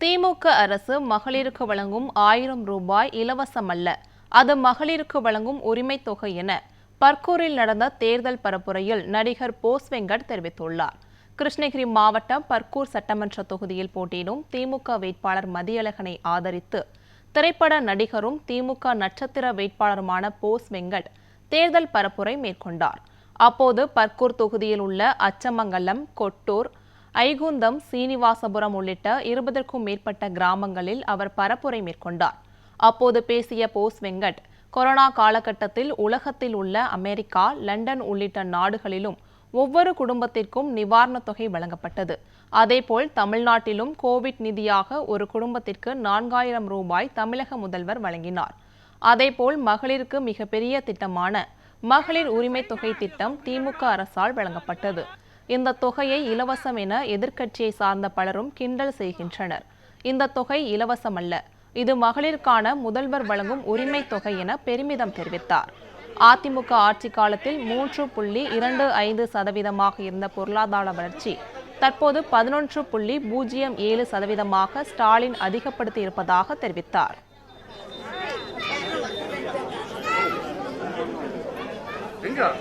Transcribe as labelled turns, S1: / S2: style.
S1: திமுக அரசு மகளிருக்கு வழங்கும் 1000 ரூபாய் இலவசமல்ல, அது மகளிருக்கு வழங்கும் உரிமைத் தொகை என பர்கூரில் நடந்த தேர்தல் பரப்புரையில் நடிகர் போஸ் வெங்கட் தெரிவித்துள்ளார். கிருஷ்ணகிரி மாவட்டம் பர்கூர் சட்டமன்ற தொகுதியில் போட்டியிடும் திமுக வேட்பாளர் மதியழகனை ஆதரித்து திரைப்பட நடிகரும் திமுக நட்சத்திர வேட்பாளருமான போஸ் வெங்கட் தேர்தல் பரப்புரை மேற்கொண்டார். அப்போது பர்கூர் தொகுதியில் உள்ள அச்சமங்கலம், கொட்டூர், ஐகுந்தம், சீனிவாசபுரம் உள்ளிட்ட 20க்கும் மேற்பட்ட கிராமங்களில் அவர் பரப்புரை மேற்கொண்டார். அப்போது பேசிய போஸ் வெங்கட், கொரோனா காலகட்டத்தில் உலகத்தில் உள்ள அமெரிக்கா, லண்டன் உள்ளிட்ட நாடுகளிலும் ஒவ்வொரு குடும்பத்திற்கும் நிவாரணத் தொகை வழங்கப்பட்டது. அதேபோல் தமிழ்நாட்டிலும் கோவிட் நிதியாக ஒரு குடும்பத்திற்கு 4000 ரூபாய் தமிழக முதல்வர் வழங்கினார். அதேபோல் மகளிருக்கு மிகப்பெரிய திட்டமான மகளிர் உரிமைத் தொகை திட்டம் திமுக அரசால் வழங்கப்பட்டது. இந்த தொகையை இலவசம் என எதிர்க்கட்சியை சார்ந்த பலரும் கிண்டல் செய்கின்றனர். இந்த தொகை இலவசமல்ல, இது மகளிருக்கான முதல்வர் வழங்கும் உரிமை தொகை என பெருமிதம் தெரிவித்தார். அதிமுக ஆட்சி காலத்தில் 3.25% இருந்த பொருளாதார வளர்ச்சி தற்போது 11.07% ஸ்டாலின் அதிகப்படுத்தி இருப்பதாக தெரிவித்தார்.
S2: எங்க